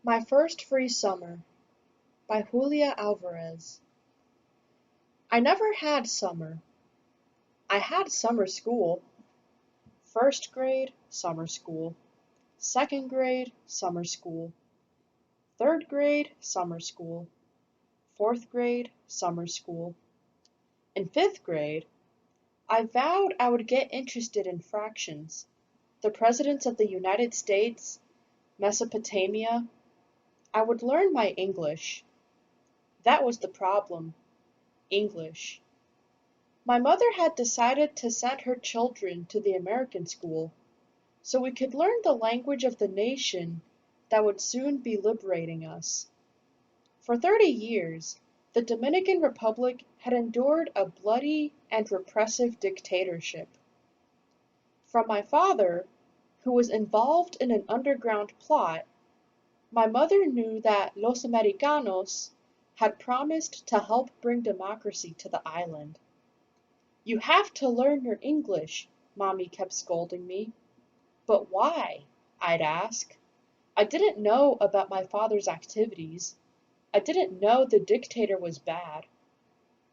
My First Free Summer by Julia Alvarez. I never had summer. I had summer school. First grade, summer school. Second grade, summer school. Third grade, summer school. Fourth grade, summer school. In fifth grade, I vowed I would get interested in fractions, the presidents of the United States, Mesopotamia. I would learn my English. That was the problem. English. My mother had decided to send her children to the American school, so we could learn the language of the nation that would soon be liberating us. For 30 years, the Dominican Republic had endured a bloody and repressive dictatorship. From my father, who was involved in an underground plot, my mother knew that Los Americanos had promised to help bring democracy to the island. "You have to learn your English," Mommy kept scolding me. "But why?" I'd ask. I didn't know about my father's activities. I didn't know the dictator was bad.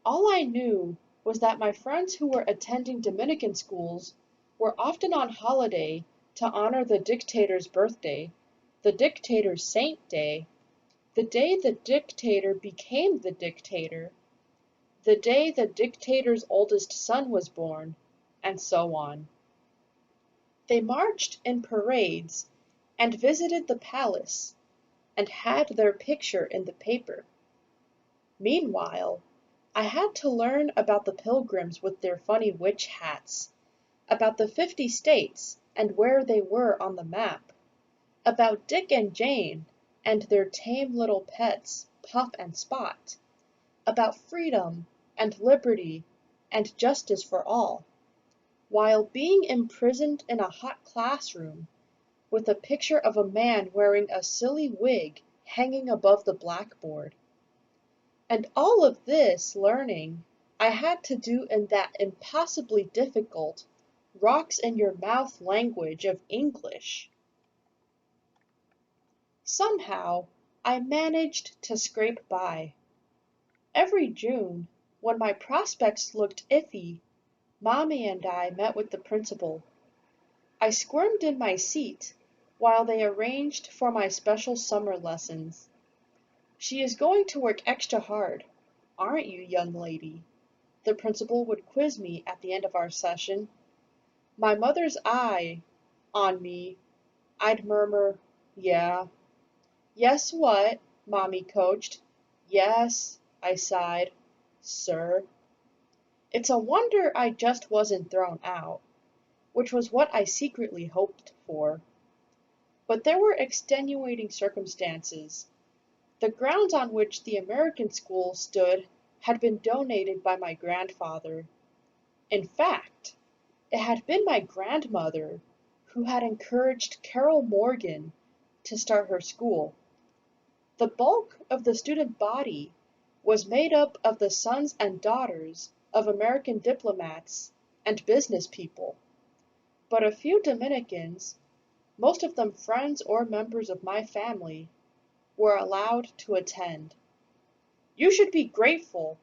All I knew was that my friends who were attending Dominican schools were often on holiday to honor the dictator's birthday, the dictator's saint day, the day the dictator became the dictator, the day the dictator's oldest son was born, and so on. They marched in parades and visited the palace and had their picture in the paper. Meanwhile, I had to learn about the pilgrims with their funny witch hats, about the 50 states and where they were on the map, about Dick and Jane and their tame little pets, Puff and Spot, about freedom and liberty and justice for all, while being imprisoned in a hot classroom with a picture of a man wearing a silly wig hanging above the blackboard. And all of this learning I had to do in that impossibly difficult, rocks in your mouth language of English. Somehow, I managed to scrape by. Every June, when my prospects looked iffy, Mommy and I met with the principal. I squirmed in my seat while they arranged for my special summer lessons. "She is going to work extra hard, aren't you, young lady?" the principal would quiz me at the end of our session. My mother's eye on me, I'd murmur, "Yeah." "Yes, what?" Mommy coached. "Yes," I sighed. "Sir." It's a wonder I just wasn't thrown out, which was what I secretly hoped for. But there were extenuating circumstances. The grounds on which the American school stood had been donated by my grandfather. In fact, it had been my grandmother who had encouraged Carol Morgan to start her school. The bulk of the student body was made up of the sons and daughters of American diplomats and business people, but a few Dominicans, most of them friends or members of my family, were allowed to attend. "You should be grateful,"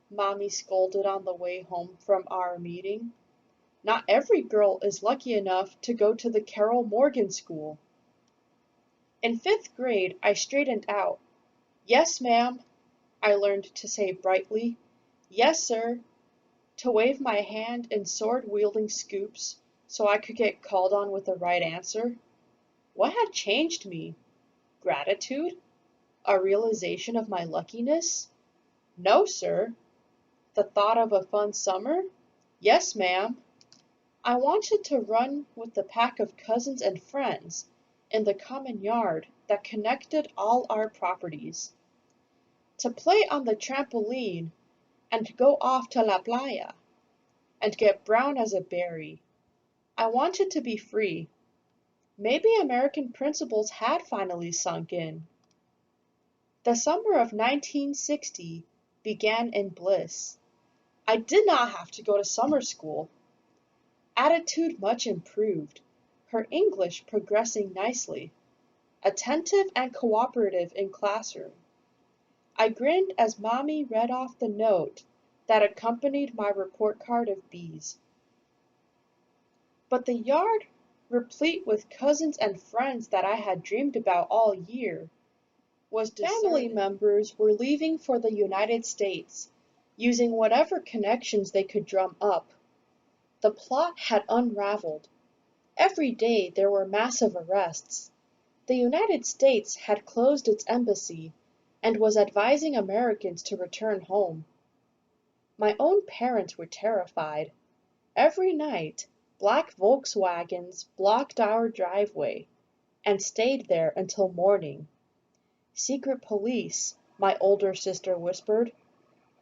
Mommy scolded on the way home from our meeting. "Not every girl is lucky enough to go to the Carol Morgan School." In fifth grade, I straightened out. "Yes, ma'am," I learned to say brightly. "Yes, sir," to wave my hand in sword-wielding scoops so I could get called on with the right answer. What had changed me? Gratitude? A realization of my luckiness? "No, sir." The thought of a fun summer? "Yes, ma'am." I wanted to run with the pack of cousins and friends in the common yard that connected all our properties, to play on the trampoline and go off to La Playa and get brown as a berry. I wanted to be free. Maybe American principles had finally sunk in. The summer of 1960 began in bliss. I did not have to go to summer school. Attitude much improved, her English progressing nicely. attentive and cooperative in classroom. I grinned as Mommy read off the note that accompanied my report card of B's. But the yard, replete with cousins and friends that I had dreamed about all year, was deserted. Family members were leaving for the United States, using whatever connections they could drum up. The plot had unraveled. Every day there were massive arrests. The United States had closed its embassy and was advising Americans to return home. My own parents were terrified. Every night, black Volkswagens blocked our driveway and stayed there until morning. "Secret police," my older sister whispered.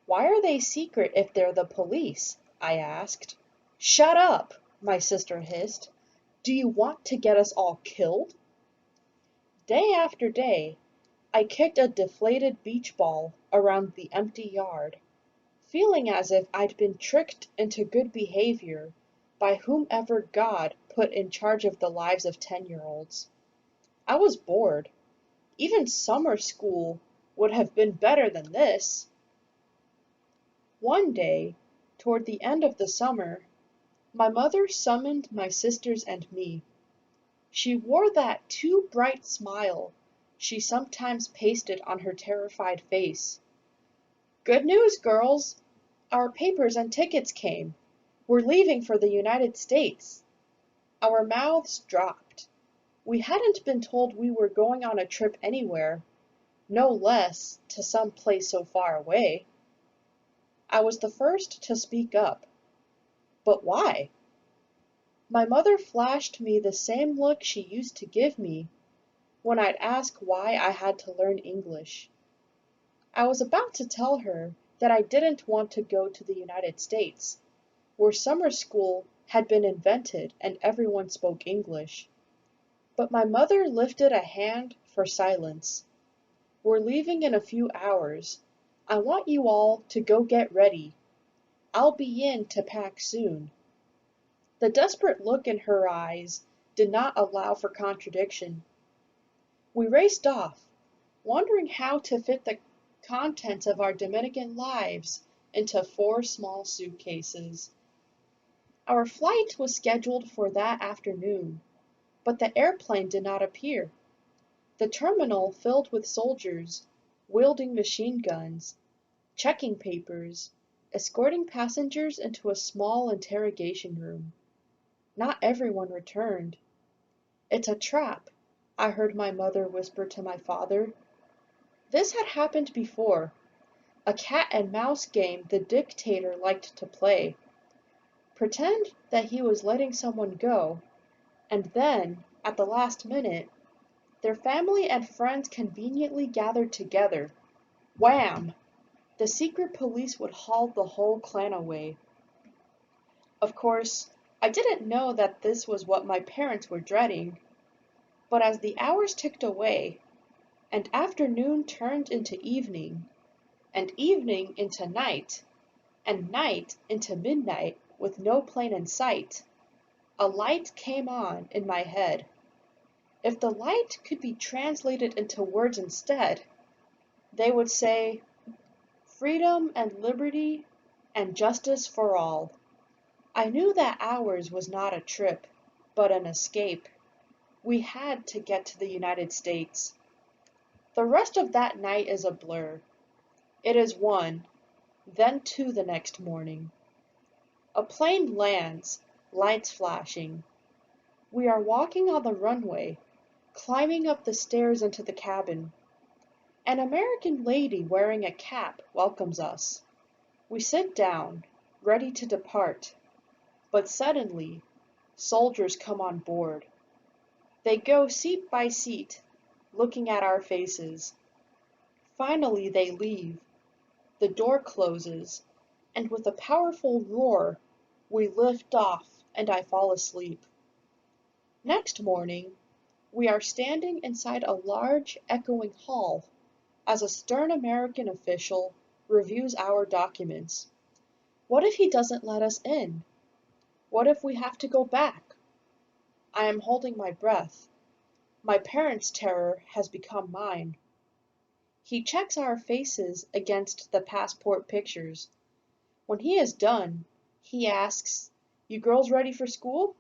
"Why are they secret if they're the police?" I asked. "Shut up!" my sister hissed. "Do you want to get us all killed?" Day after day, I kicked a deflated beach ball around the empty yard, feeling as if I'd been tricked into good behavior by whomever God put in charge of the lives of 10-year-olds. I was bored. Even summer school would have been better than this. One day, toward the end of the summer, my mother summoned my sisters and me. She wore that too bright smile she sometimes pasted on her terrified face. "Good news, girls! Our papers and tickets came. We're leaving for the United States." Our mouths dropped. We hadn't been told we were going on a trip anywhere, no less to some place so far away. I was the first to speak up. But why? My mother flashed me the same look she used to give me when I'd ask why I had to learn English. I was about to tell her that I didn't want to go to the United States, where summer school had been invented and everyone spoke English. But my mother lifted a hand for silence. "We're leaving in a few hours. I want you all to go get ready. I'll be in to pack soon." The desperate look in her eyes did not allow for contradiction. We raced off, wondering how to fit the contents of our Dominican lives into 4 small suitcases. Our flight was scheduled for that afternoon, but the airplane did not appear. The terminal filled with soldiers, wielding machine guns, checking papers, escorting passengers into a small interrogation room. Not everyone returned. "It's a trap," I heard my mother whisper to my father. This had happened before, a cat and mouse game the dictator liked to play. Pretend that he was letting someone go, and then, at the last minute, their family and friends conveniently gathered together. Wham! The secret police would haul the whole clan away. Of course, I didn't know that this was what my parents were dreading, but as the hours ticked away, and afternoon turned into evening, and evening into night, and night into midnight with no plane in sight, a light came on in my head. If the light could be translated into words instead, they would say, "Freedom and liberty and justice for all." I knew that ours was not a trip, but an escape. We had to get to the United States. The rest of that night is a blur. It is 1, then 2 the next morning. A plane lands, lights flashing. We are walking on the runway, climbing up the stairs into the cabin. An American lady wearing a cap welcomes us. We sit down, ready to depart. But suddenly, soldiers come on board. They go seat by seat, looking at our faces. Finally they leave. The door closes, and with a powerful roar, we lift off and I fall asleep. Next morning, we are standing inside a large, echoing hall as a stern American official reviews our documents. What if he doesn't let us in? What if we have to go back? I am holding my breath. My parents' terror has become mine. He checks our faces against the passport pictures. When he is done, he asks, "You girls ready for school?"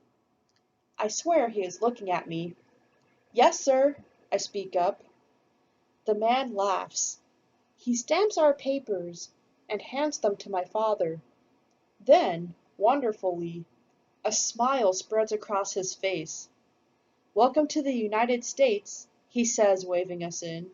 I swear he is looking at me. "Yes, sir," I speak up. The man laughs. He stamps our papers and hands them to my father. Then, wonderfully, a smile spreads across his face. "Welcome to the United States," he says, waving us in.